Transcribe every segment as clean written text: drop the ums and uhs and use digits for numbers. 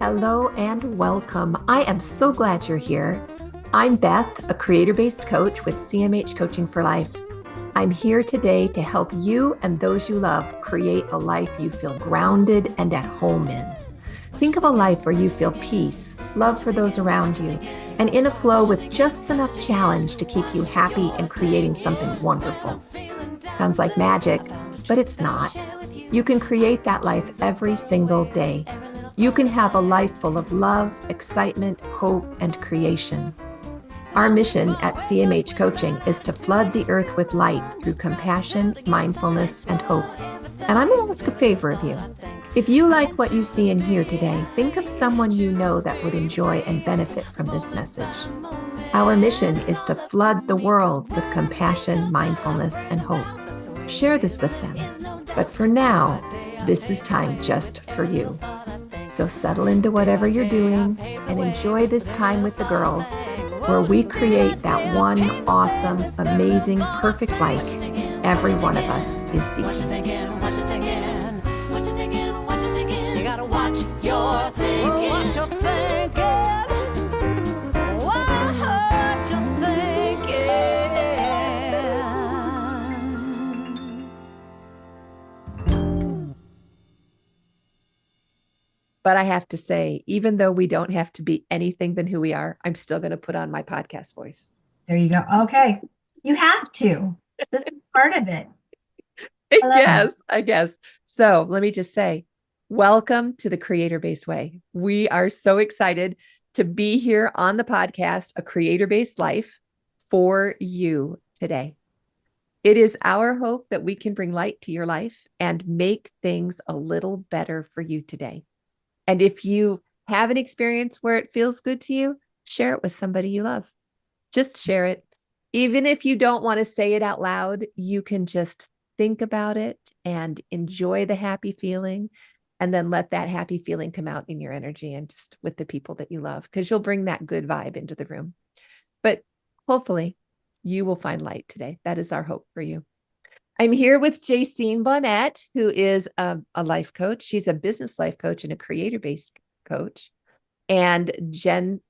Hello and welcome. I am so glad you're here. I'm Beth, a creator-based coach with CMH Coaching for Life. I'm here today to help you and those you love create a life you feel grounded and at home in. Think of a life where you feel peace, love for those around you, and in a flow with just enough challenge to keep you happy and creating something wonderful. Sounds like magic, but it's not. You can create that life every single day. You can have a life full of love, excitement, hope, and creation. Our mission at CMH Coaching is to flood the earth with light through compassion, mindfulness, and hope. And I'm going to ask a favor of you. If you like what you see and hear today, think of someone you know that would enjoy and benefit from this message. Our mission is to flood the world with compassion, mindfulness, and hope. Share this with them. But for now, this is time just for you. So settle into whatever you're doing and enjoy this time with the girls, where we create that one awesome, amazing, perfect life every one of us is seeking. You gotta watch your thinking. Watch your thinking. Watch your thinking. But I have to say, even though we don't have to be anything than who we are, I'm still going to put on my podcast voice. There you go. Okay. You have to. This is part of it. I guess. So let me just say, welcome to the Creator-Based Way. We are so excited to be here on the podcast, A Creator-Based Life, for you today. It is our hope that we can bring light to your life and make things a little better for you today. And if you have an experience where it feels good to you, share it with somebody you love. Just share it. Even if you don't want to say it out loud, you can just think about it and enjoy the happy feeling, and then let that happy feeling come out in your energy and just with the people that you love, because you'll bring that good vibe into the room. But hopefully you will find light today. That is our hope for you. I'm here with Jacine Bonnet, who is a life coach. She's a business life coach and a creator-based coach. And Jen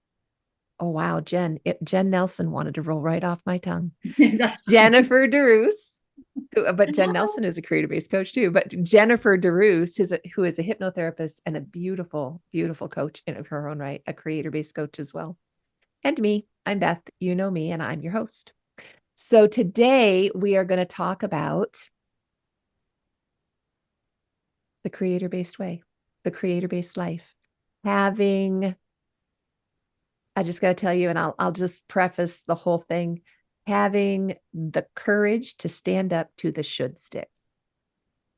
Nelson wanted to roll right off my tongue. Jennifer DeRoos, but Jen Nelson is a creator-based coach too. But Jennifer DeRoos, who is a hypnotherapist and a beautiful, beautiful coach in her own right, a creator-based coach as well. And me, I'm Beth. You know me, and I'm your host. So today we are going to talk about the creator-based way, the creator-based life. I just got to tell you, and I'll just preface the whole thing, having the courage to stand up to the should stick.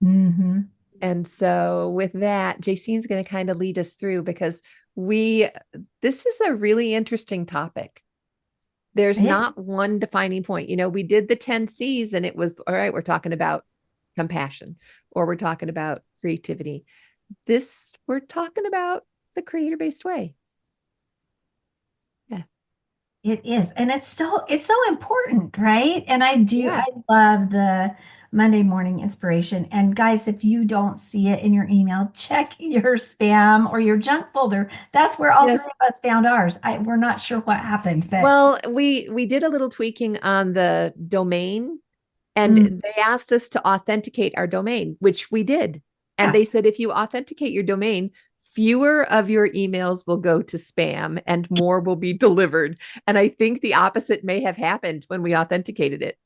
Mm-hmm. And so with that, Jacine's going to kind of lead us through, because this is a really interesting topic. There's not one defining point. You know, we did the 10 C's and it was, all right, we're talking about compassion, or we're talking about creativity. We're talking about the creator-based way. Yeah. It is. And it's so important, right? And I Yeah. love the Monday morning inspiration. And guys, if you don't see it in your email, check your spam or your junk folder. That's where all three of us found ours. We're not sure what happened, but well, we did a little tweaking on the domain, and they asked us to authenticate our domain, which we did. And they said, if you authenticate your domain, fewer of your emails will go to spam and more will be delivered. And I think the opposite may have happened when we authenticated it.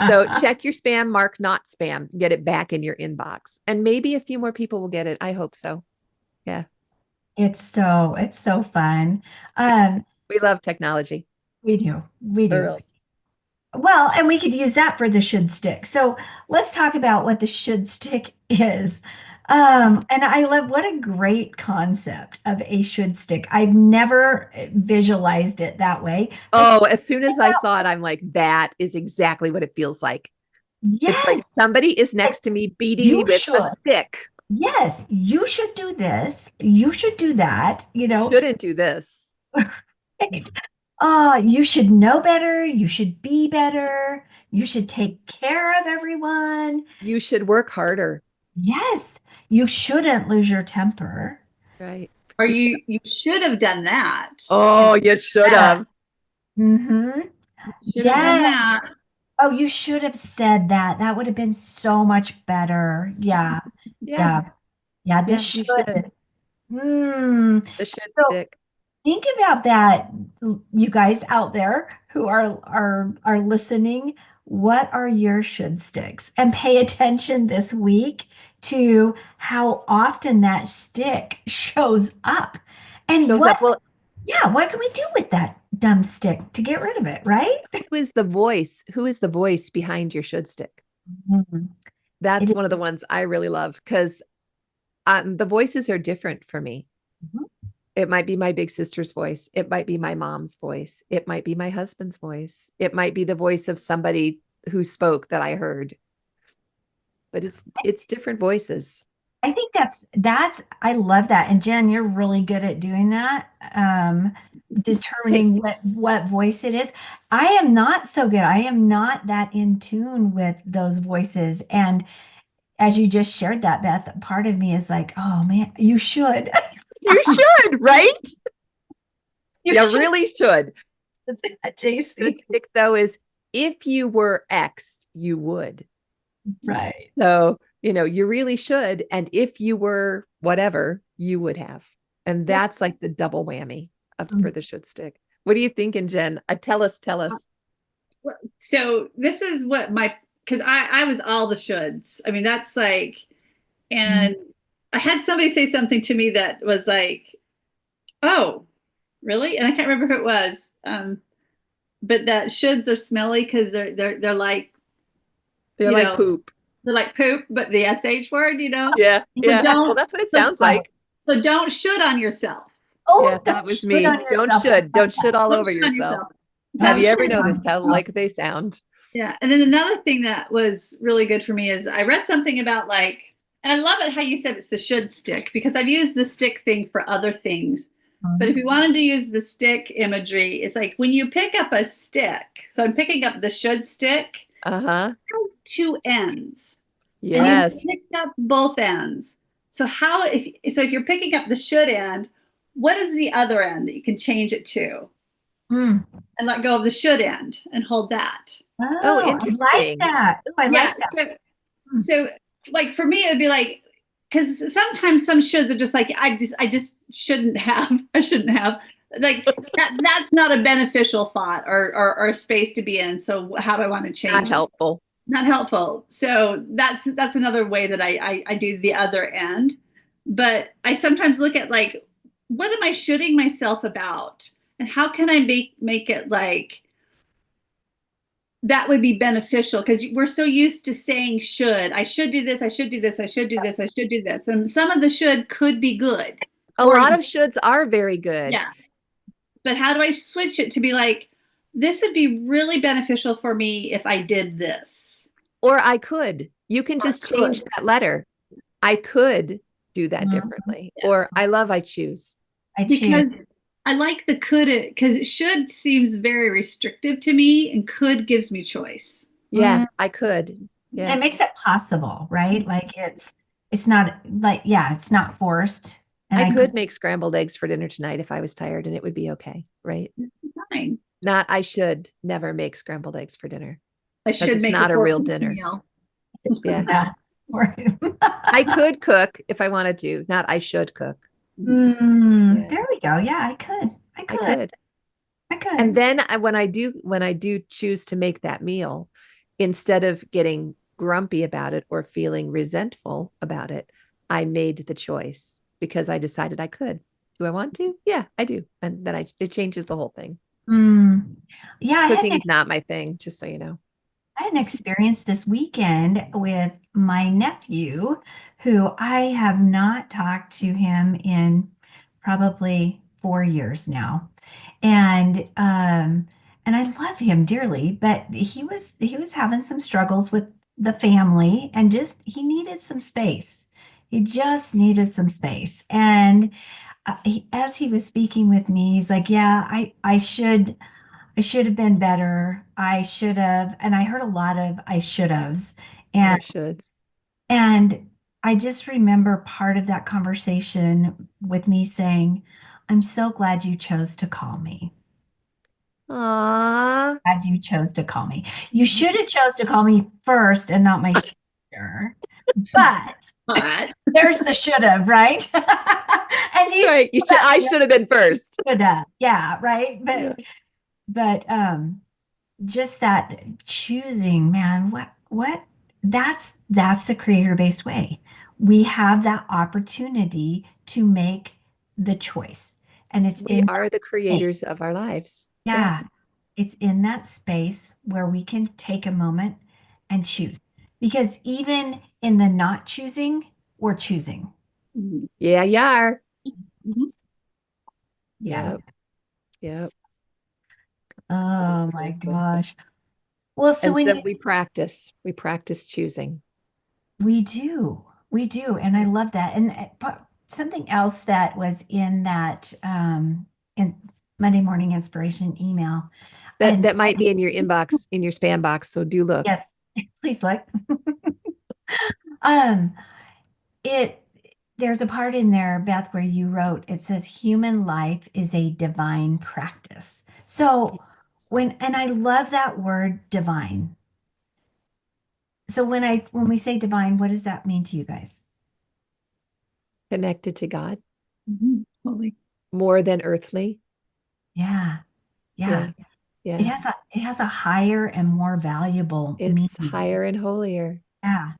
So check your spam, mark not spam, get it back in your inbox. And maybe a few more people will get it. I hope so. Yeah. it's so fun. We love technology. We do. Girls. Well, and we could use that for the should stick. So let's talk about what the should stick is. And I love, what a great concept of a should stick. I've never visualized it that way. Oh, as soon as I saw it, I'm like, that is exactly what it feels like. Yes. It's like somebody is next to me beating me with a stick. Yes, you should do this. You should do that. You know, shouldn't do this. You should know better. You should be better. You should take care of everyone. You should work harder. Yes, you shouldn't lose your temper. Right. Or you should have done that. Oh, you should Yeah. have. Mm-hmm. Should have done Yes. that. Oh, you should have said that. That would have been so much better. Yeah. Yeah. Yeah. Yeah. This Yeah, you should. should. Mm. The should So stick. think about that, you guys out there who are listening. What are your should sticks? And pay attention this week to how often that stick shows up. And Shows what, up. Well, yeah, what can we do with that dumb stick to get rid of it, right? who is the voice? Who is the voice behind your should stick? Mhm. It That's is. one of the ones I really love because the voices are different for me. Mhm. It might be my big sister's voice. It might be my mom's voice. It might be my husband's voice. It might be the voice of somebody who spoke that I heard. But it's different voices. I think that's I love that. And Jen, you're really good at doing that. Hey, Determining what voice it is. I am not so good. I am not that in tune with those voices. And as you just shared that, Beth, part of me is like, oh man, you should. you should, right? You You should really should. do that, Good JC. stick though is if you were X, you would. Right. So, you really should. And if you were whatever, you would have. And Yep. that's like the double whammy for Mm. the should stick. What are you thinking, Jen? Tell us, tell us. So this is what because I was all the shoulds. I mean, that's like, Mm. and I had somebody say something to me that was like, oh, really? And I can't remember who it was. But that shoulds are smelly because they're like, They're you like know, poop. they're like poop, but the sh word, you know. Yeah. So Yeah. Well, don't that's what it so, sounds like. so don't should on yourself. Yeah, Oh, that don't was should on me. Don't yourself. I should. love Don't that. should all Don't over should on yourself. yourself. So I Have was you ever thinking, noticed how like they sound? yeah. And then another thing that was really good for me is I read something about like, and I love it how you said it's the should stick because I've used the stick thing for other things. But if you wanted to use the stick imagery, it's like when you pick up a stick. So I'm picking up the should stick. Uh-huh. It has two ends, and you Yes. picked up both ends. So if you're picking up the should end, what is the other end that you can change it to Mm. and let go of the should end and hold that? Oh, Oh, I like interesting. that. Oh, I Yeah. like that. Mm. So like for me, it would be like because sometimes some shoulds are just like I just shouldn't have. I shouldn't have like that's not a beneficial thought or a space to be in. So how do I want to Not change it? helpful. Not helpful. So that's another way that I do the other end. But I sometimes look at like what am I shoulding myself about, and how can I make it like that would be beneficial because we're so used to saying should. I should do this. I should do this. I should do this. I should do this. And some of the should could be good. A Or lot of shoulds are very good. yeah. But how do I switch it to be like this would be really beneficial for me if I did this? Or I could. You can just change that letter. I could do that Mhm. differently. Or I choose. I choose. Because I like the could because it should seems very restrictive to me and could gives me choice. Yeah, Mm. I could. And Yeah. it makes it possible, right? Like it's not like, yeah, it's not forced. And I could make scrambled eggs for dinner tonight if I was tired and it would be okay, right? Fine. Not I should never make scrambled eggs for dinner. I Because should it's make not a four real piece dinner. meal. Yeah. Yeah. I could cook if I wanted to, not I should cook. Mm, Yeah. there we go. Yeah, I could. I I could. could. I could. And then when I do choose to make that meal, instead of getting grumpy about it or feeling resentful about it, I made the choice because I decided I could. Do I want to? Yeah, I do. And then it changes the whole thing. Mm. Yeah, Cooking is not my thing, just so you know. I had an experience this weekend with my nephew, who I have not talked to him in probably 4 years now. And I love him dearly, but he was having some struggles with the family and just he needed some space. He just needed some space. And as he was speaking with me, he's like, "Yeah, I should have been better. I should have." And I heard a lot of I should haves. All And our shoulds. and I just remember part of that conversation with me saying, I'm so glad you chose to call me. Aw. Glad you chose to call me. You should have chose to call me first and not my sister. But But there's the should have, right? And That's you see right. You should, that I should have been first. should have. Yeah, right. Yeah. But just that choosing, man, what that's the creator-based way. We have that opportunity to make the choice. And it's We in are the that space. creators of our lives. Yeah. Yeah, it's in that space where we can take a moment and choose. Because even in the not choosing, we're choosing. mhm, Yeah, you are. mhm. Yeah. Yep. Yep. That's Oh my really good. gosh. Well, so And when so you we practice choosing. we do, and I love that. And but something else that was in that in Monday morning inspiration email, That and that might be in your inbox, in your spam box. So do look. yes, please look. Um, it there's a part in there, Beth, where you wrote, it says human life is a divine practice. So and I love that word divine. So when we say divine, what does that mean to you guys? Connected to God Totally. more than earthly. Yeah, yeah. Yeah. Yeah. It has a higher and more valuable It's meaning. higher and holier. Yeah.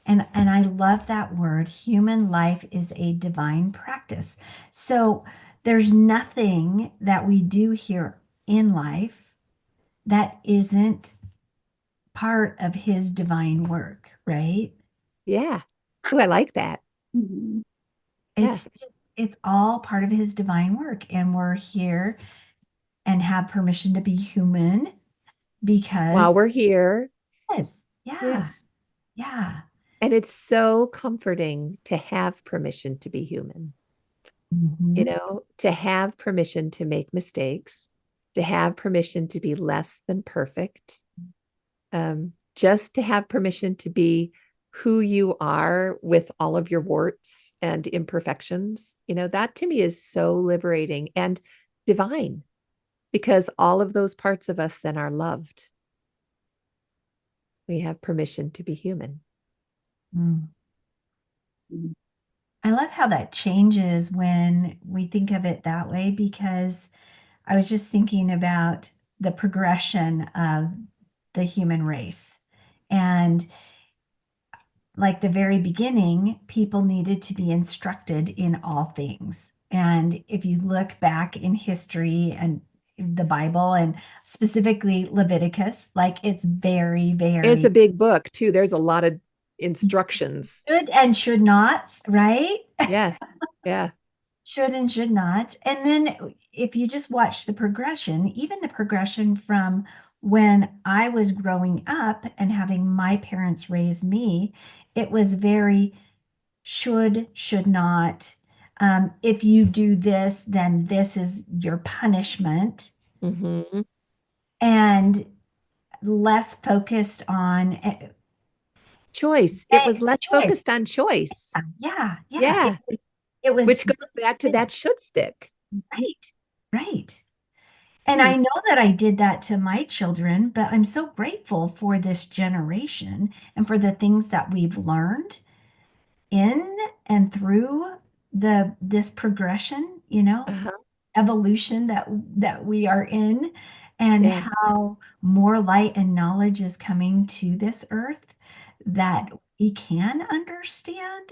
And I love that word. Human life is a divine practice. So there's nothing that we do here in life that isn't part of his divine work, right? Yeah. Oh, I like that. Mhm. Yes. It's all part of his divine work. And we're here and have permission to be human While because we're here. yes, yeah, Yes. yeah. And it's so comforting to have permission to be human, Mhm. to have permission to make mistakes, to have permission to be less than perfect, just to have permission to be who you are with all of your warts and imperfections. That to me is so liberating and divine because all of those parts of us then are loved. We have permission to be human. Mm. Mhm. I love how that changes when we think of it that way because I was just thinking about the progression of the human race. And like the very beginning, people needed to be instructed in all things. And if you look back in history and the Bible and specifically Leviticus, like it's very, It's a very big book too. There's a lot of instructions. should and should nots, right? Yeah. Yeah. Should and should not. And then if you just watch the progression, even the progression from when I was growing up and having my parents raise me, it was very should not. If you do this, then this is your punishment, Hmm. and less focused on Choice. It was less choice. focused on choice. Yeah, yeah. Yeah. It was Which goes back to that should stick. right, right. And Hmm. I know that I did that to my children, but I'm so grateful for this generation and for the things that we've learned in and through the this progression, Uh-huh. evolution that we are in, and Yeah. how more light and knowledge is coming to this earth that we can understand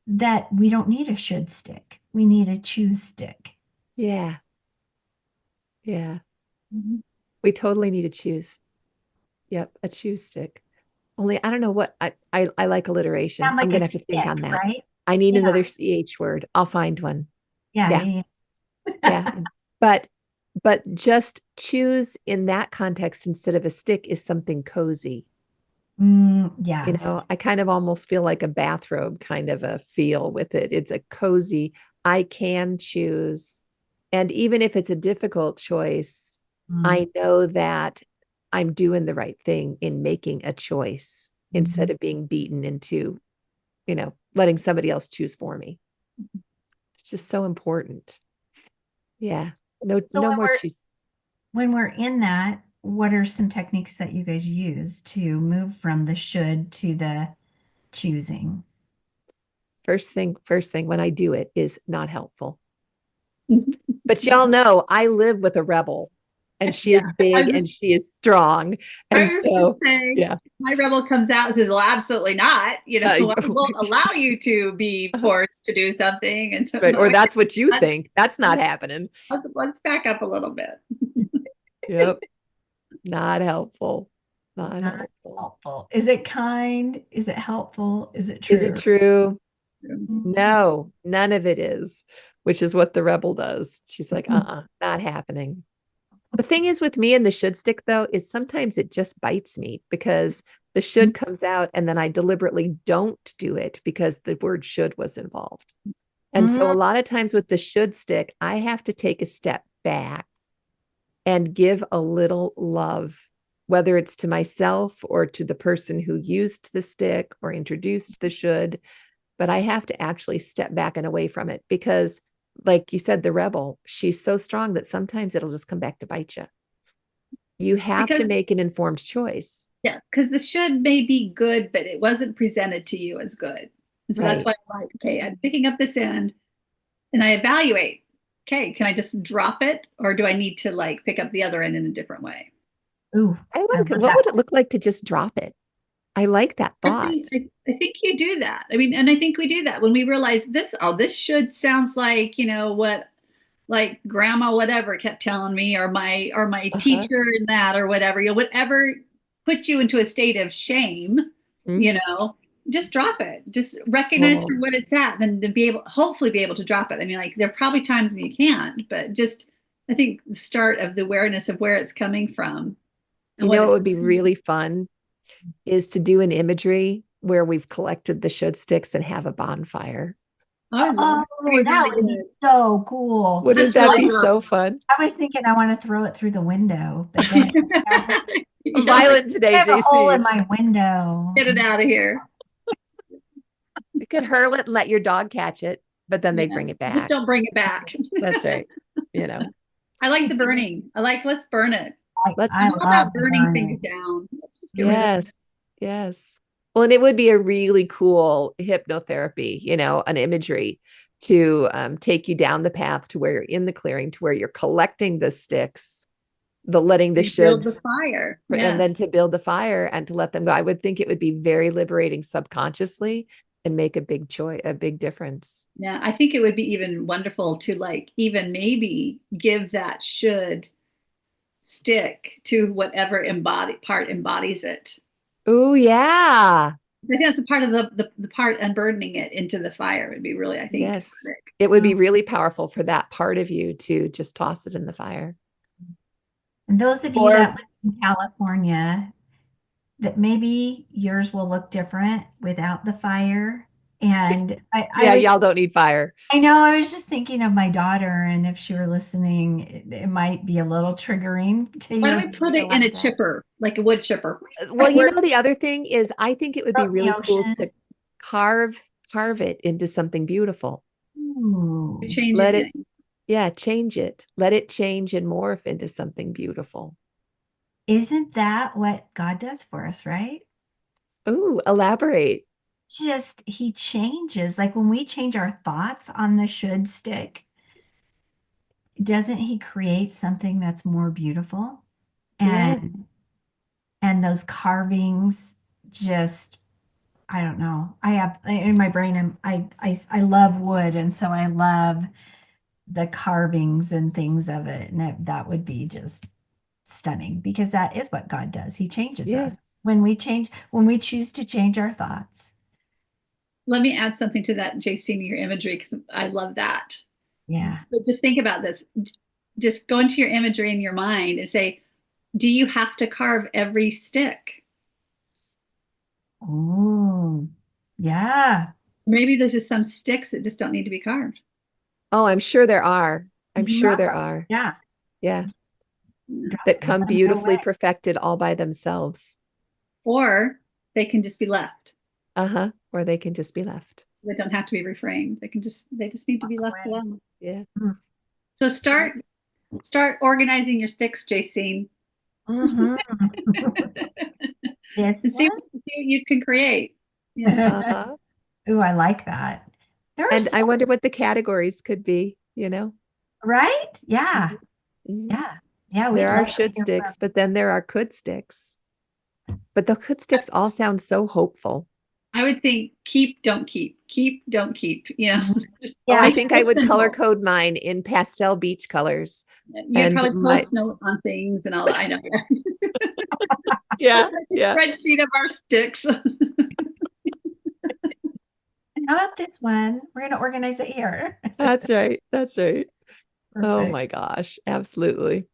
that we don't need a should stick. We need a choose stick. Yeah. Yeah. Mhm. We totally need to choose. Yep. A choose stick. Only I don't know what I like alliteration. Sound I'm like a gonna have to think stick, on that. right? I need Yeah, another CH word. I'll find one. yeah, Yeah. yeah, Yeah. yeah. But just choose in that context instead of a stick is something cozy. Yes. I kind of almost feel like a bathrobe kind of a feel with it. It's a cozy, I can choose. And even if it's a difficult choice, Mm, I know that I'm doing the right thing in making a choice instead mhm. of being beaten into letting somebody else choose for me. It's just so important. Yeah. No, So no more choose. when we're in that, what are some techniques that you guys use to move from the should to the choosing? First thing when I do it is not helpful. But y'all know I live with a rebel and she Yeah. is big and she is strong. I And was just so, saying, yeah. my rebel comes out and says, "Well, absolutely not. I won't allow you to be forced to do something." And so, Right. Or that's what you let's, think. That's not happening. let's back up a little bit. Yep. Not helpful. Not Not helpful. helpful. Is it kind? Is it helpful? Is it Is it true? true? Mhm. No, none of it is, which is what the rebel does. She's like, not happening. The thing is with me and the should stick though, is sometimes it just bites me because the should comes out and then I deliberately don't do it because the word should was involved. And so a Mm, lot of times with the should stick, I have to take a step back and give a little love, whether it's to myself or to the person who used the stick or introduced the should. But I have to actually step back and away from it because, like you said, the rebel, she's so strong that sometimes it'll just come back to bite you. You have to Because make an informed choice. yeah, because the should may be good, but it wasn't presented to you as good. And so that's Right. why I'm like, okay, I'm picking up this end and I evaluate. Okay, can I just drop it or do I need to like pick up the other end in a different way? ooh, I I like it. love What that. would it look like to just drop it? I like that thought. I think you do that. I mean, and I think we do that when we realize this, oh, this should sounds like, what like grandma whatever kept telling me or my Uh-huh. teacher and that or whatever, whatever put you into a state of shame, Mm. you know, just drop it. Just recognize for Whoa. what it's at, then to be able hopefully be able to drop it. I mean, like there are probably times when you can't, but just I think the start of the awareness of where it's coming from and You what know, it it's would be really fun is to do an imagery where we've collected the should sticks and have a bonfire. I love Oh, it. That'd be that really would be good. so cool. Wouldn't That's that really be fun. so fun? I was thinking I want to throw it through the window, but then Yeah, like, Violent today, I have a hole in JC. my window. get it out of here. You could hurl it and let your dog catch it, but then they Yeah. bring it Just back. don't bring it back. That's right. You know, I like the burning. I like let's burn it. let's, I I'm all love about the burning things burning. down. Let's just get rid of it. yes, yes. Well, and it would be a really cool hypnotherapy, an imagery to take you down the path to where you're in the clearing, to where you're collecting the sticks, the letting the And build the shoulds, fire. and Yeah. then to build the fire and to let them go. I would think it would be very liberating subconsciously and make a big choice, a big difference. Yeah. I think it would be even wonderful to like even maybe give that should stick to whatever part embodies it. Oh, yeah. I think that's a part of the part unburdening it into the fire would be really, I think, Yes. sick. It would be really powerful for that part of you to just toss it in the fire. And those of you that Or, live in California, that maybe yours will look different without the fire. And I yeah, was, y'all don't need fire. I know, I was just thinking of my daughter, and if she were listening, it might be a little triggering to Why hear don't we put something it in like a that. chipper, like a wood chipper? Well, Or the other thing is I think it would be out in really the cool ocean. to carve carve it into something beautiful. Ooh, Change Let it, anything. yeah, change it. Let it change and morph into something beautiful. isn't that what God does for us, right? Ooh, elaborate. Just he changes. Like when we change our thoughts on the should stick, doesn't he create something that's more beautiful? Yeah. And those carvings just I don't know. I have in my brain I love wood, and so I love the carvings and things of it. And that would be just stunning because that is what God does. He changes Yes. us. When we choose to change our thoughts. Let me add something to that, JC, in your imagery, because I love that. Yeah. But just think about this. Just go into your imagery in your mind and say, do you have to carve every stick? Oh, yeah. Maybe there's just some sticks that just don't need to be carved. Oh, I'm sure there are. I'm Just sure drop there them. are. Yeah. Yeah. Drop That them. come Let them go beautifully away. perfected all by themselves. Or they can just be left. Uh-huh. or they can just be left. They don't have to be reframed. They just need to be left Away. alone. Yeah. So start organizing your sticks, Jacine, Mhm. This and see one? what you can create. Yeah. Uh-huh. Ooh, I like that. There are And I wonder some, what the categories could be, you know? right? Yeah. Mhm. Mhm. Yeah. Yeah, we'd There are love to should hear sticks, but then there are could sticks. But the could sticks all sound so hopeful. I would think keep, don't keep, from. just Oh, I Yeah. make think I it would color simple. code mine in pastel beach colors. You'd And probably my, post note on things and all that. I know. yeah, Let's make a yeah, spreadsheet of our sticks. And how about this one? We're going to organize it here. that's right. That's right. Oh Perfect. my gosh, absolutely.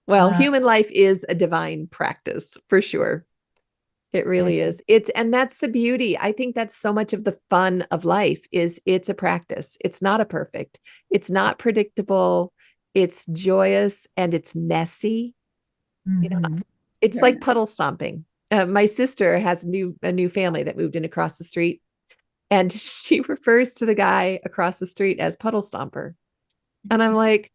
Well, Uh, human life is a divine practice for sure. It I- really is. And that's the beauty. I think that's so much of the fun of life is it's a practice. It's not a perfect. It's not predictable. It's joyous and it's messy. You know, mhm. it's Very like nice. puddle stomping. My sister has a new family that moved in across the street, and she refers to the guy across the street as puddle stomper. And I'm like,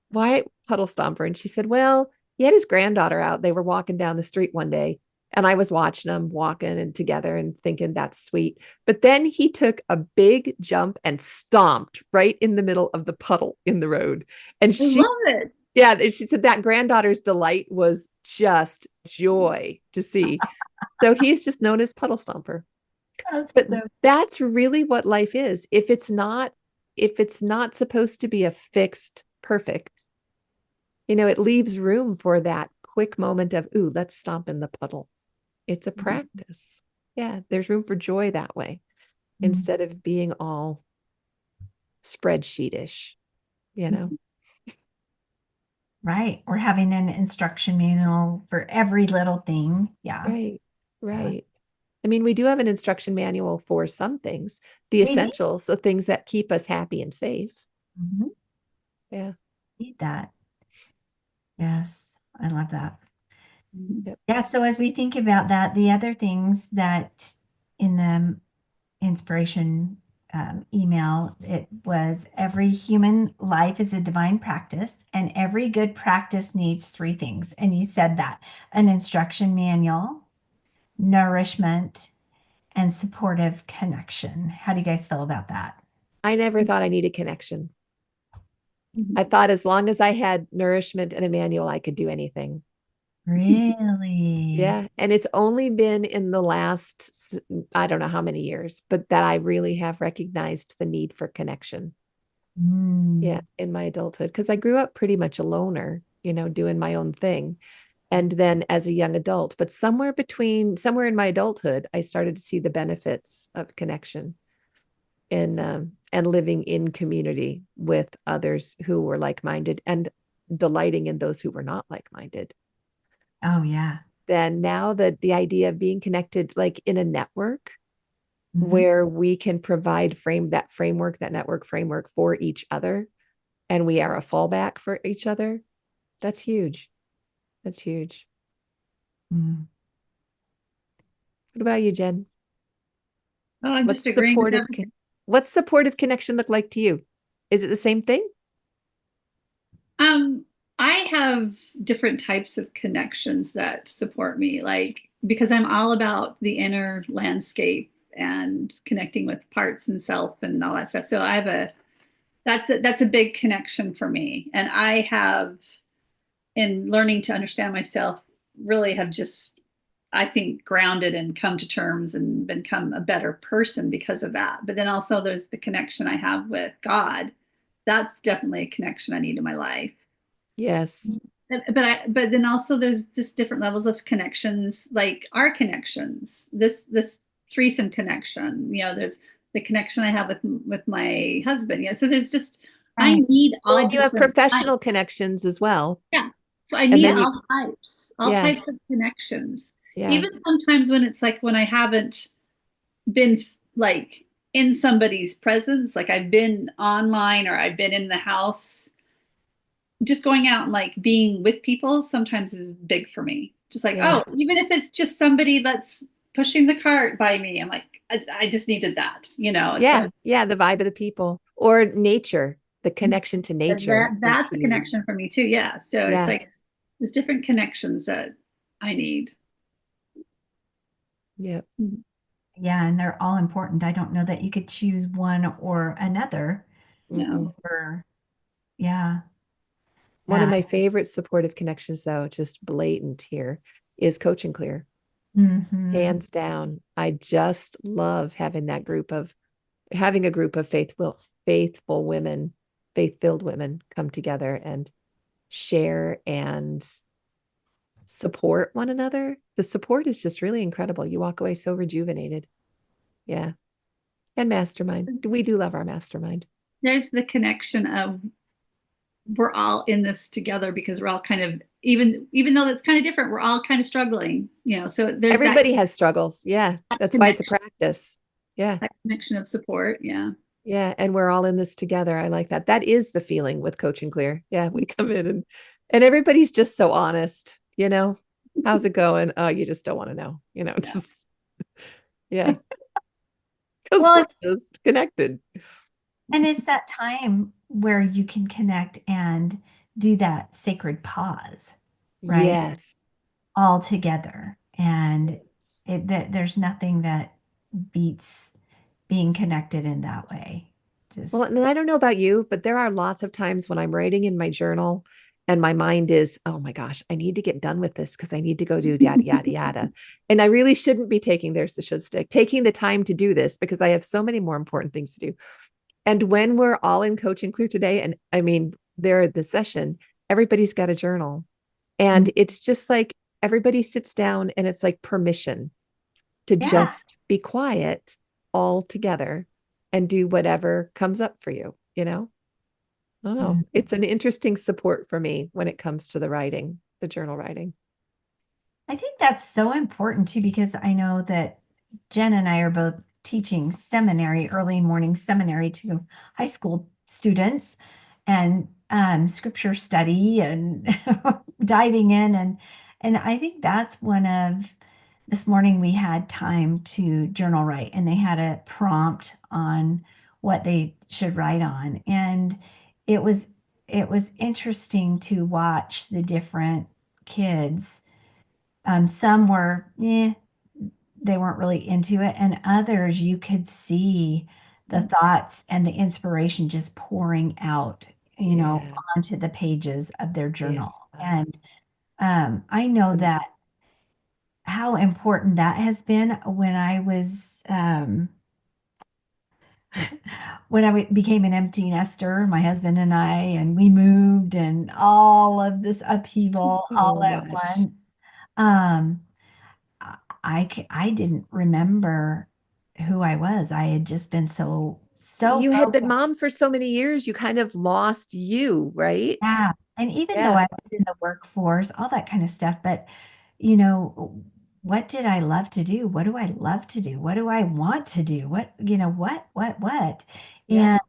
why puddle stomper? And she said, well, he had his granddaughter out. They were walking down the street one day, and I was watching them walking and together and thinking that's sweet. But then he took a big jump and stomped right in the middle of the puddle in the road. And I love it. yeah, and she said that granddaughter's delight was just joy to see. So he's just known as puddle stomper. That's But so that's really what life is. If it's not supposed to be a fixed perfect, it leaves room for that quick moment of, ooh, let's stomp in the puddle. It's a practice. Yeah, there's room for joy that way mm, instead of being all spreadsheetish, you know? right. We're having an instruction manual for every little thing. Yeah. Right, Yeah. right. I mean, we do have an instruction manual for some things, the We need, essentials, the things that keep us happy and safe. mhm, Yeah. need that. Yes. I love that. Mhm. Yep. Yeah. So as we think about that, the other things that in the inspiration email, it was every human life is a divine practice, and every good practice needs three things. And you said that an instruction manual, nourishment, and supportive connection. How do you guys feel about that? I never thought I needed connection. I Mhm. thought as long as I had nourishment and a manual, I could do anything. Really? Yeah. And it's only been in the last, I don't know how many years, but that I really have recognized the need for connection. Yeah. Mm. In my adulthood, because I grew up pretty much a loner, doing my own thing. And then as a young adult, but somewhere in my adulthood, I started to see the benefits of connection and living in community with others who were like-minded and delighting in those who were not like-minded. Oh, yeah. Then now that the idea of being connected like in a network Mhm. where we can provide that network framework for each other, and we are a fallback for each other, that's huge. That's huge. Mm. What about you, Jen? Oh, I'm What's just agreeing with supportive everything. what's supportive connection look like to you? Is it the same thing? Um, I have different types of connections that support me, like because I'm all about the inner landscape and connecting with parts and self and all that stuff. So I have that's a big connection for me. And I have in learning to understand myself really have just I think grounded and come to terms and become a better person because of that. But then also there's the connection I have with God. That's definitely a connection I need in my life. Yes. But then also there's just different levels of connections, like our connections. This threesome connection, there's the connection I have with my husband. So there's just I Right. need Well, all and you have different types. professional connections as well. Yeah. So I And need then you, all yeah, types of connections. yeah, Even sometimes when it's like when I haven't been like in somebody's presence, like I've been online or I've been in the house, just going out and like being with people sometimes is big for me. Just like, yeah, oh, even if it's just somebody that's pushing the cart by me. I'm like, I just needed that, it's Yeah. like Yeah. The vibe of the people or nature, the connection to nature is that's a huge. connection for me too. Yeah. So it's Yeah. like there's different connections that I need. Yeah. Yeah, and they're all important. I don't know that you could choose one or another. No. Or yeah, One of yeah. my favorite supportive connections, though, just blatant here, is Coach and Clear. Hmm. Hands down. I just love having a group of faithful women, faith-filled women come together and share and support one another. The support is just really incredible. You walk away so rejuvenated. Yeah. And mastermind. We do love our mastermind. There's the connection of we're all in this together because we're all kind of even though that's kind of different, we're all kind of struggling, so there's Everybody has struggles. Yeah. That's why it's a connection, practice. Yeah. that connection of support. Yeah. Yeah. And we're all in this together. I like that. That is the feeling with Coach and Clear. Yeah. We come in and everybody's just so honest, how's it going? Oh, you just don't want to know, Yeah. just, yeah. Because Well, we're just connected. and it's that time where you can connect and do that sacred pause, right? Yes. All together. And Yes. there's nothing that beats being connected in that way. Well, Just and I don't know about you, but there are lots of times when I'm writing in my journal and my mind is, oh my gosh, I need to get done with this because I need to go do yada, yada, yada. And I really shouldn't be there's the should stick, taking the time to do this because I have so many more important things to do. And when we're all in Coach and Clear today, and I mean, they're at the session, everybody's got a journal. And it's just like everybody sits down and it's like permission to yeah. just be quiet all together and do whatever comes up for you, I don't know. Mhm. It's an interesting support for me when it comes to the writing, the journal writing. I think that's so important too, because I know that Jen and I are both teaching seminary, early morning seminary to high school students and scripture study and diving in. And I think that's one of this morning we had time to journal write and they had a prompt on what they should write on. And it was it was interesting to watch the different kids. Some were, they weren't really into it, and others you could see the thoughts and the inspiration just pouring out, Yeah. onto the pages of their Yeah. journal. And I know Um, that how important that has been when I was when became an empty nester, my husband and I, and we moved, and all of this upheaval so all at much. once. Um, I didn't remember who I was. I had just been so You had been focused. mom for so many years, you kind of lost you, right? Yeah. And even though Yeah. I was in the workforce, all that kind of stuff, but what did I love to do? What do I love to do? What do I want to do? What? Yeah. And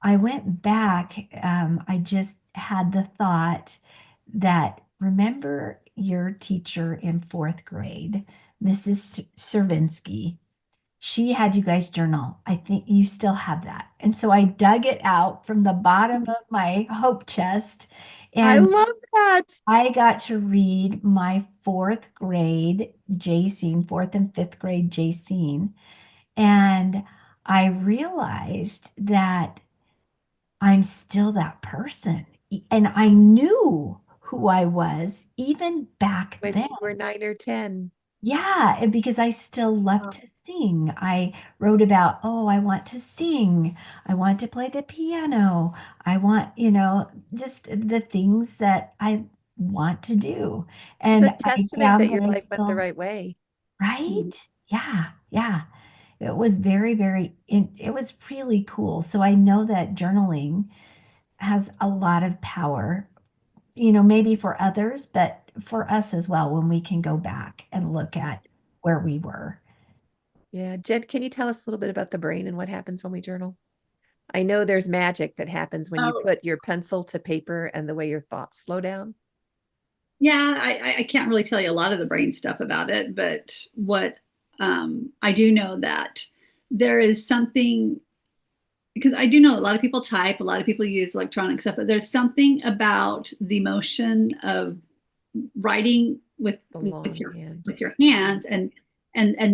I went back. I just had the thought that remember your teacher in fourth grade, Mrs. Servinsky. She had you guys journal. I think you still have that. And so I dug it out from the bottom of my hope chest I and love that. I got to read my fourth grade Jacene, fourth and fifth grade Jacene. And I realized that I'm still that person. And I knew who I was even back When then. you were 9 or 10. Yeah, and because I still love Oh, to sing. I wrote about, oh, I want to sing. I want to play the piano. I want, just the things that I want to do. it's a And I testament found that that your I life went the still, right way. right? Yeah, yeah. It was it was really cool. So I know that journaling has a lot of power, maybe for others, but for us as well, when we can go back and look at where we were. Yeah. Jen, can you tell us a little bit about the brain and what happens when we journal? I know there's magic that happens when you Oh, put your pencil to paper and the way your thoughts slow down. yeah. I can't really tell you a lot of the brain stuff about it, but what I do know that there is something, because I do know a lot of people type, a lot of people use electronic stuff, but there's something about the motion of writing The with long hand. your hands, and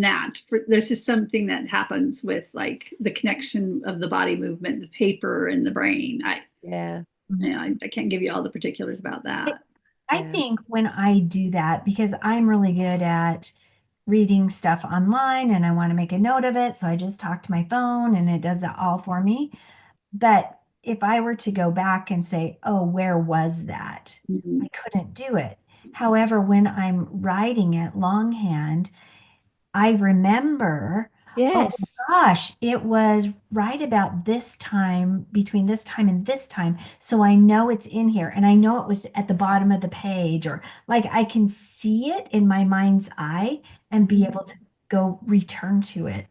that there's just something that happens with like the connection of the body movement, the paper, and the brain. Yeah. I can't give you all the particulars about that. I Yeah. think when I do that, because I'm really good at reading stuff online and I want to make a note of it, so I just talk to my phone and it does it all for me. But if I were to go back and say, oh, where was that? Mhm. I couldn't do it. However, when I'm writing it longhand, I remember, oh Yes. gosh, it was right about this time, between this time and this time. So I know it's in here and I know it was at the bottom of the page, or like I can see it in my mind's eye and be able to go return to it.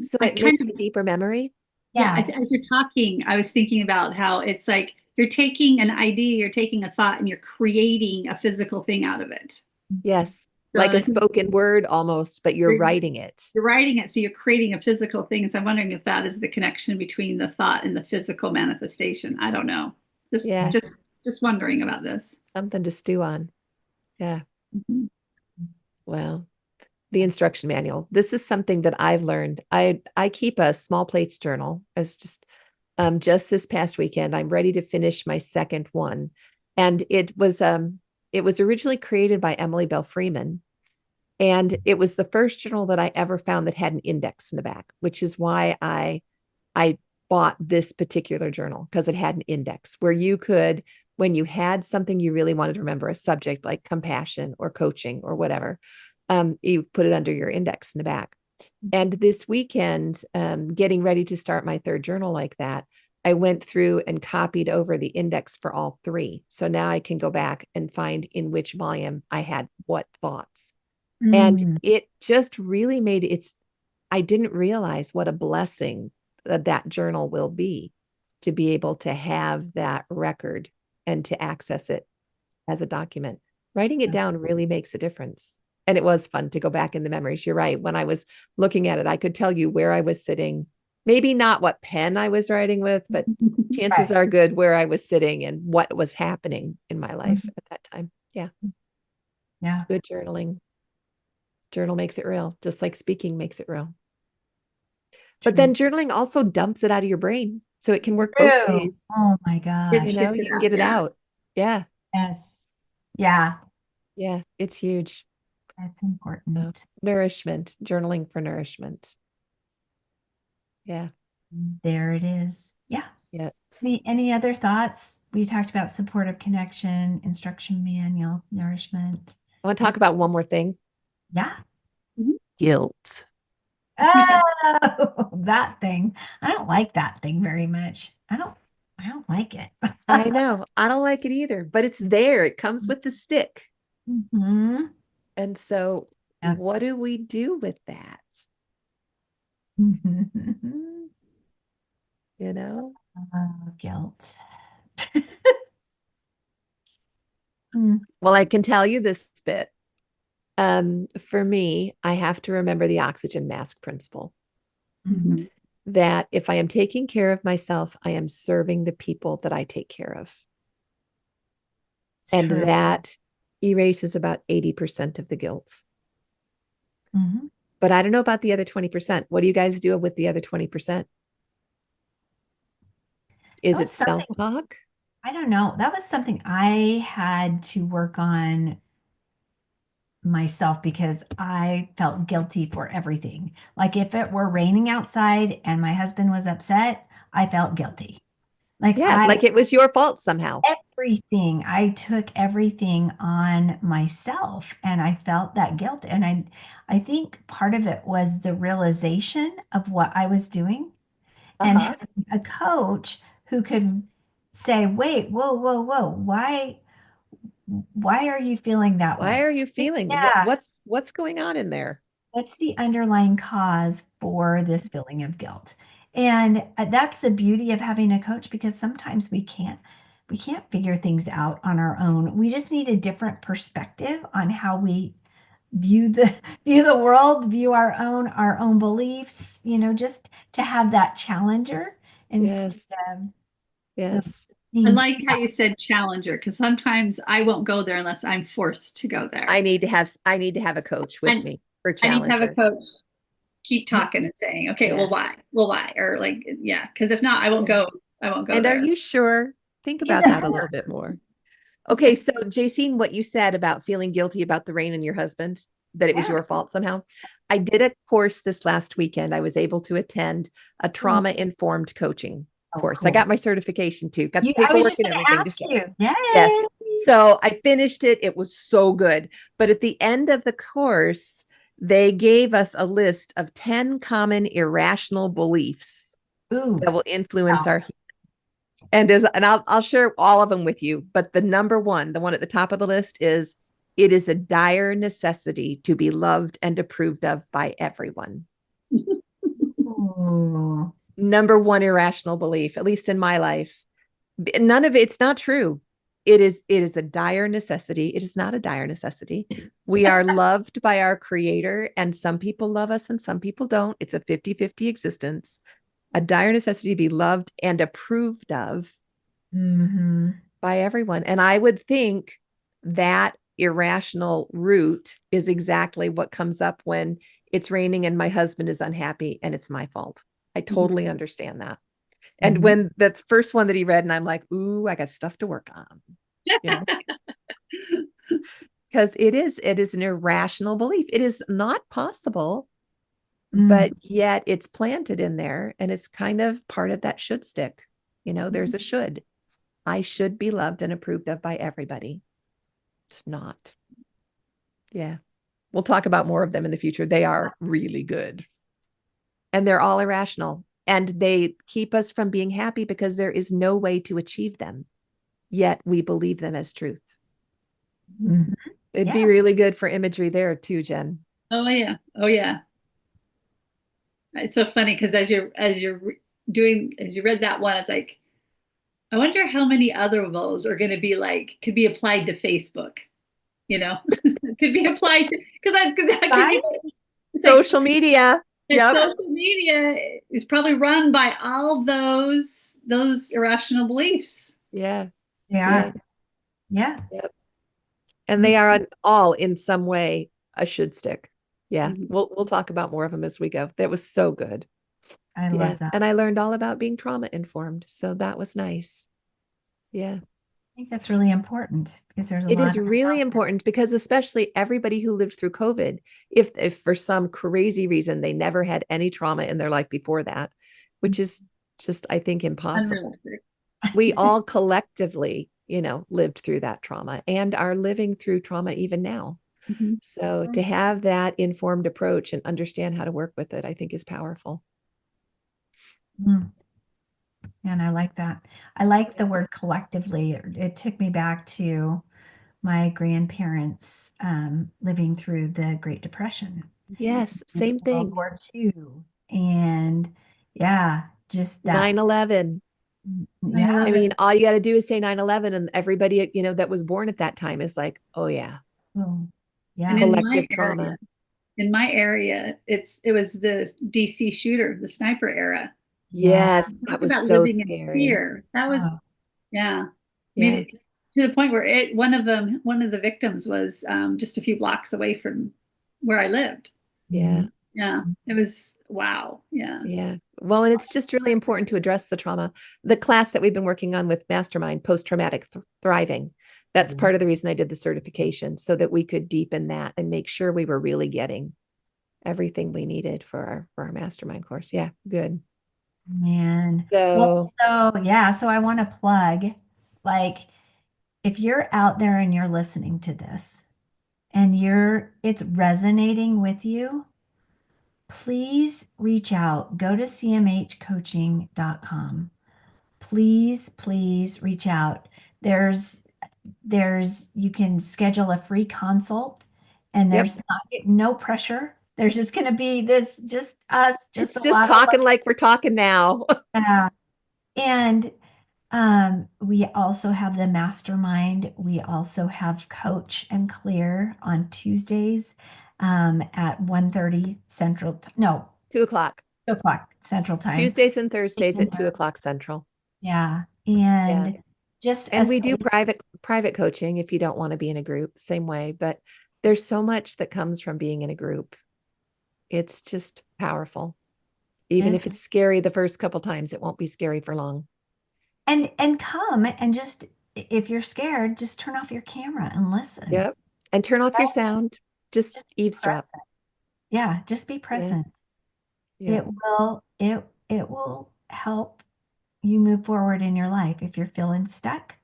So I it kind makes of, a deeper memory. yeah, Yeah. as you're talking, I was thinking about how it's like you're taking an idea, you're taking a thought, and you're creating a physical thing out of it. Yes. So Like a I think spoken word almost, but you're writing it. you're writing it, so you're creating a physical thing. And so I'm wondering if that is the connection between the thought and the physical manifestation. I don't know. Just Yeah. just just wondering about this. Something to stew on. Yeah. Mhm. Well, the instruction manual. This is something that I've learned. I keep a small plates journal. As just this past weekend, I'm ready to finish my second one. And it was originally created by Emily Bell Freeman. And it was the first journal that I ever found that had an index in the back, which is why I bought this particular journal, because it had an index where you could, when you had something you really wanted to remember, a subject like compassion or coaching or whatever, you put it under your index in the back. And this weekend, getting ready to start my third journal like that, I went through and copied over the index for all three. So now I can go back and find in which volume I had what thoughts. And Mm. it just really made I didn't realize what a blessing that journal will to be able to have that record and to access it as a document. Writing it down really makes a difference. And it was fun to go back in the memories. You're right. When I was looking at it, I could tell you where I was sitting. Maybe not what pen I was writing with, but chances Right. are good where I was sitting and what was happening in my life Mhm. at that time. Yeah. Yeah. Good journaling. Journal makes it real, just like speaking makes it real. But True. then journaling also dumps it out of your brain. So it can work both True. ways. Oh my You gosh. It know, gets it you can out. get it Yeah. out. Yeah. Yes. Yeah, Yeah. It's huge. that's important. Nourishment, journaling for nourishment. Yeah. There it is. Yeah. Yeah. Any other thoughts? We talked about supportive connection, instruction manual, nourishment. I want to talk about one more thing. Yeah. Mhm. Guilt. Oh, that thing. I don't like that thing very much. I don't like it. I know. I don't like it either, but it's there. It comes with the stick. Hmm. And so, Yeah. what do we do with that? You know? Oh, guilt. Mm. Well, I can tell you this bit. For me, I have to remember the oxygen mask principle, Mhm. that if I am taking care of myself, I am serving the people that I take care of. It's And true. that erases about 80% of the guilt. Mhm. But I don't know about the other 20%. What do you guys do with the other 20%? That Is was it something, self-talk? I don't know. That was something I had to work on myself because I felt guilty for everything. Like if it were raining outside and my husband was upset, I felt guilty. Like Yeah, like it was your fault somehow. everything, I took everything on myself and I felt that guilt. And I think part of it was the realization of what I was doing and Uh-huh. having a coach who could say, wait, whoa, whoa, whoa, why are you feeling that Why way? are you feeling Yeah, what's going on in there? what's the underlying cause for this feeling of guilt? And that's the beauty of having a coach because sometimes we can't figure things out on our own. We just need a different perspective on how we view the view the world, view our own beliefs, just to have that challenger instead Yes. of the Yes. I being like how you said challenger because sometimes I won't go there unless I'm forced to go there. I need to have a coach with And me for I need to have a challenger. coach keep talking and saying, okay, well, Yeah. why? Well, why? Or like, yeah, because if not, I won't Yeah. go. I won't go And are there. you sure? Think about yeah. that a little bit more. Okay, so Jacine, what you said about feeling guilty about the rain and your husband, that it was Yeah. your fault somehow. I did a course this last weekend. I was able to attend a Oh, trauma-informed coaching oh, course. I cool. got my certification too, got the I was paperwork just and going to everything to ask show. you. Yes. Yay. So I finished it. It was so good. But at the end of the course, they gave us a list of 10 common irrational beliefs Ooh. that will influence Wow. our and I'll share all of them with you, but the number one, the one at the top of the list is it is a dire necessity to be loved and approved of by everyone. Ooh. Number one irrational belief, at least in my life. None of it's not true. It is a dire necessity. It is not a dire necessity. We are loved by our creator, and some people love us and some people don't. It's a 50-50 existence. A dire necessity to be loved and approved of Mm-hmm. by everyone. And I would think that irrational root is exactly what comes up when it's raining and my husband is unhappy and it's my fault. I totally understand that. And Mm-hmm. when that's first one that he read, and I'm like, ooh, I got stuff to work on, you know, because it is an irrational belief. It is not possible, Mm-hmm. but yet it's planted in there and it's kind of part of that should stick. You know, there's a should. I should be loved and approved of by everybody. It's not. Yeah. We'll talk about more of them in the future. They are really good. And they're all irrational. And they keep us from being happy because there is no way to achieve them. Yet we believe them as truth. Mm-hmm. It'd Yeah. be really good for imagery there too, Jen. Oh yeah. Oh yeah. It's so funny because doing as you read that one, it's like I wonder how many other of those are going to be like could be applied to Facebook. Could be applied to because Right? it's like Social media. that Yep. social media is probably run by all those irrational beliefs. Yeah. They Yeah. are. Yeah. Yep. And they Mm-hmm. are all in some way a should stick. Yeah. Mhm. We'll talk about more of them as we go. That was so good. I Yeah. love that. And I learned all about being trauma informed. So that was nice. Yeah. I think that's really important because there's a It lot is of really important because especially everybody who lived through COVID, if for some crazy reason they never had any trauma in their life before that, which is just, I think, impossible. Unrealistic. We all collectively, lived through that trauma and are living through trauma even now. Mhm. So to have that informed approach and understand how to work with it, I think is powerful. Mm. And I like that. I like the word collectively. It took me back to my grandparents living through the Great Depression Yes, and same World thing. War II. And yeah, just that. 9/11. I Yeah. 9/11. mean, all you got to do is say 9/11 and everybody, that was born at that time is like, oh yeah, Oh, And yeah. collective trauma. in my area, it was the DC shooter, the sniper era. Yeah. Yes, that Talk was about so living in scary. fear. That was Oh, yeah. I Yeah, mean, to the point where one of the victims was just a few blocks away from where I lived. yeah, mhm. Yeah, it was wow. Yeah. yeah. Well, and it's just really important to address the trauma. The class that we've been working on with Mastermind, post-traumatic thriving, that's part of the reason I did the certification so that we could deepen that and make sure we were really getting everything we needed for our mastermind course. Yeah, good. Man. Well, So, so yeah, so I want to plug, like, if you're out there and you're listening to this and it's resonating with you, please reach out. Go to cmhcoaching.com. Please, please reach out. There's you can schedule a free consult and yep. there's no pressure. There's just going to be this, just us, just It's a just lot of talking like we're talking now. love. And we also have the mastermind. We also have Coach and Clear on Tuesdays at 1:30 Central. No, 2 o'clock. 2 o'clock Central Time. Tuesdays and Thursdays at 2 o'clock Central. Yeah. Yeah. And just a And we do private coaching if you don't want to be in a group, same way. But there's so much that comes from being in a group. It's just powerful. Even if just it's scary the first couple times, it won't be scary for long. and come and just if you're scared, just turn off your camera and listen. Yep. And turn off your Present. sound. Just Just be eavesdrop. present. Yeah, just be Yeah. present. Yeah. It will help you move forward in your life if you're feeling stuck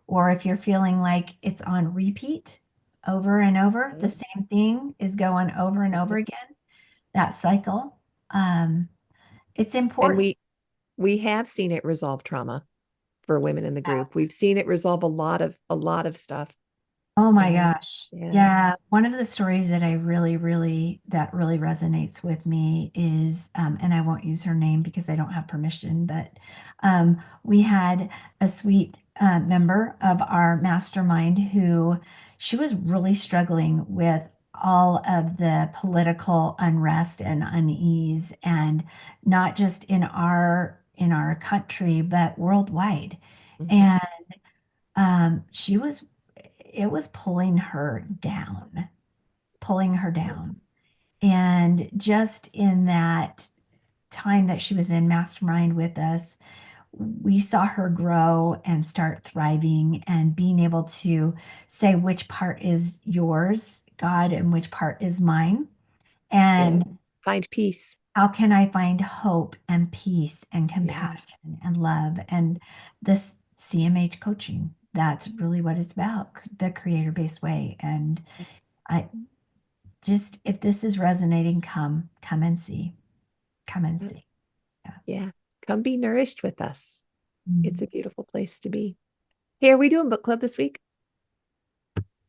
or if you're feeling like it's on repeat over and over, the same thing is going over and over again, that cycle. Um, it's And important. we have seen it resolve trauma for women in the group. We've seen it resolve a lot of stuff. Oh my And gosh. yeah. Yeah. One of the stories that that really resonates with me is, and I won't use her name because I don't have permission, but we had a sweet member of our mastermind who she was really struggling with all of the political unrest and unease, and not just in our country, but worldwide. Mhm. And she was it was pulling her down. And just in that time that she was in mastermind with us, we saw her grow and start thriving and being able to say which part is yours, God, and which part is mine. Yeah. And Find peace. how can I find hope and peace and Yeah. compassion and love? And this CMH coaching, that's really what it's about, the creator-based way. And I just, if this is resonating, come and see. Come and Yep. see. Yeah. Yeah. Come be nourished with us. It's Mm. a beautiful place to be. Hey, are we doing book club this week?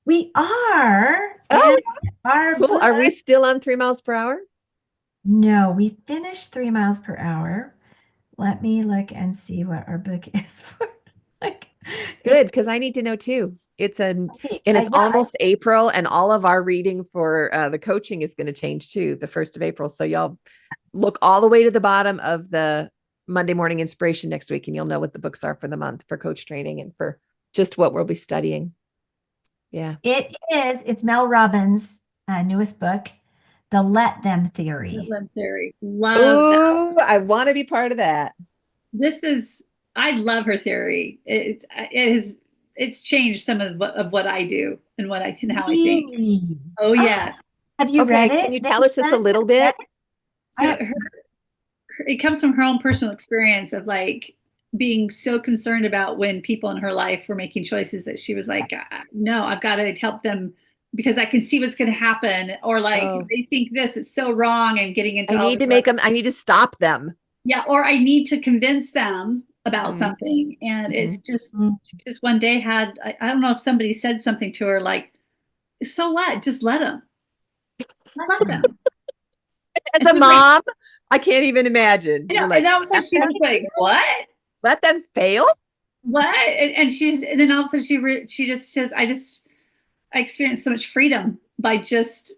We are, Oh, and our cool. book, Are we still on 3 miles per hour? no, we finished 3 miles per hour. Let me look and see what our book is for. Like, it's Good, because I need to know too. And peak. it's Yeah, almost April, and all of our reading for the coaching is going to change too, the 1st of April. So y'all look all the way to the bottom of the Monday morning inspiration next week, and you'll know what the books are for the month for coach training and for just what we'll be studying. Yeah. it's Mel Robbins' newest book, The Let Them Theory. Love theory. Love that. Oh, I want to be part of that. This is, I love her theory. It's changed some of what I do and what I can, how I think. Really? Oh, Oh, yes. have you read Okay, can it you that tell you us just a sent? little Yeah, bit? I So have, it comes from her own personal experience of like being so concerned about when people in her life were making choices that she was like, no, I've got to help them because I can see what's going to happen. Or like Oh, they think this, it's so wrong and getting into all this. I need to stop them. Yeah. Or I need to convince them about Mhm, something. And it's mhm. just one day had, I don't know if somebody said something to her like, so what? Just let them. Just let them. As And a she was like, mom, I can't even imagine. you know, You're and like, all of a sudden let she them, was like, what? let them fail? What? And then all of a sudden she just says, I experienced so much freedom by just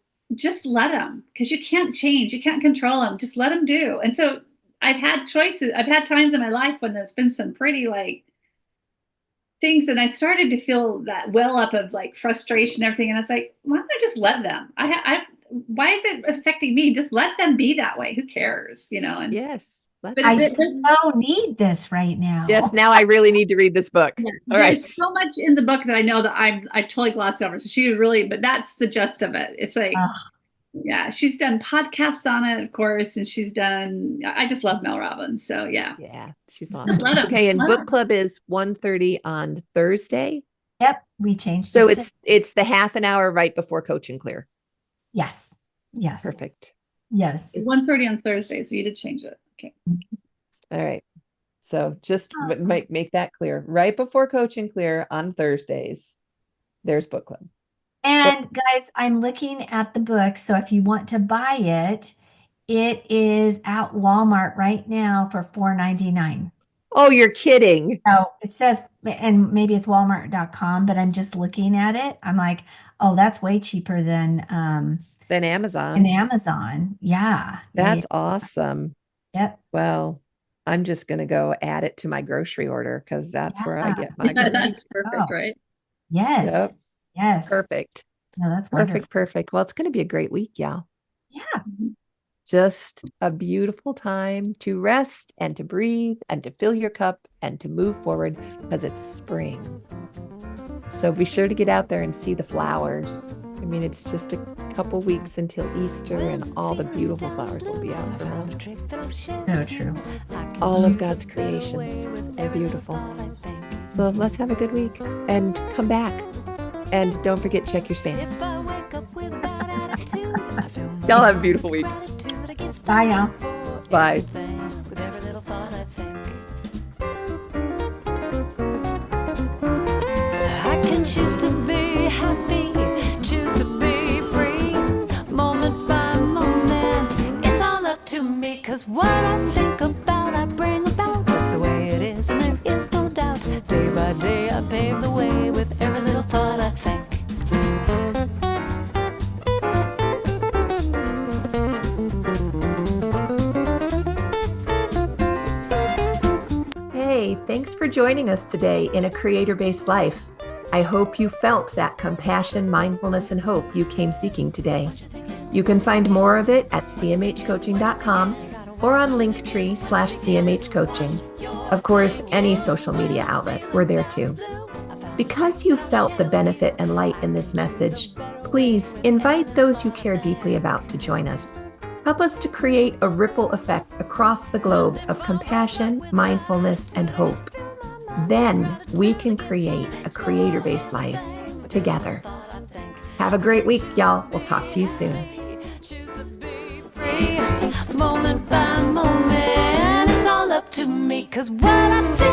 let them, because you can't change, you can't control them, just let them do. And so I've had choices, I've had times in my life when there's been some pretty like things, and I started to feel that well up of like frustration and everything, and it's like, why don't I just let them? Why is it affecting me? Just let them be that way, who cares, you know? And Yes, let but them I be. so need this right Yes, now. now I really need to read this book. yeah, All right. there's so much in the book that I know that I totally glossed over. So she really, but that's the gist of it. It's like, Oh, yeah, she's done podcasts on it, of course, and she's done. I just love Mel Robbins, so yeah, Yeah, she's just awesome. let him. Okay, and Let book him. club is 1:30 on Thursday. yep, we changed So it to it's the half an hour right before Coach and Clear. yes, yes, Perfect. yes. 1:30 on Thursday, so you did change it. Okay. All right. So just make that clear. Right before Coach and Clear on Thursdays, there's book club. But And guys, I'm looking at the book. So if you want to buy it, it is at Walmart right now for $4.99. oh, you're kidding. So it says, and maybe it's Walmart.com, but I'm just looking at it. I'm like, oh, that's way cheaper than Than and Amazon. Amazon. Yeah. Yeah. That's awesome. Yep. Well, I'm just going to go add it to my grocery order because that's where I Yeah. get my There you groceries. That's perfect, go. right? Yep. Yes. Yes. Perfect. No, that's wonderful. Perfect. Perfect. Well, it's going to be a great week, y'all. Yeah. Mhm. Just a beautiful time to rest and to breathe and to fill your cup and to move forward because it's spring. So be sure to get out there and see the flowers. I mean, it's just a couple weeks until Easter and all the beautiful flowers will be out for months. So true. All of God's creations are beautiful. So let's have a good week and come back. And don't forget, check your spam. Y'all have a beautiful week. Bye, y'all. Bye. I can choose to be happy, choose to be free, moment by moment. It's all up to me, 'cause what I think about, I bring about. That's the way it is, and there is no doubt. Day by day, I pave the way with every little thought I think. Hey, thanks for joining us today in A Creator-Based Life. I hope you felt that compassion, mindfulness, and hope you came seeking today. You can find more of it at cmhcoaching.com or on linktree/cmhcoaching. Of course, any social media outlet, we're there too. Because you felt the benefit and light in this message, please invite those you care deeply about to join us. Help us to create a ripple effect across the globe of compassion, mindfulness, and hope. Then we can create a creator-based life together. Have a great week, y'all. We'll talk to you soon. Moment by moment, it's all up to me, 'cause what I think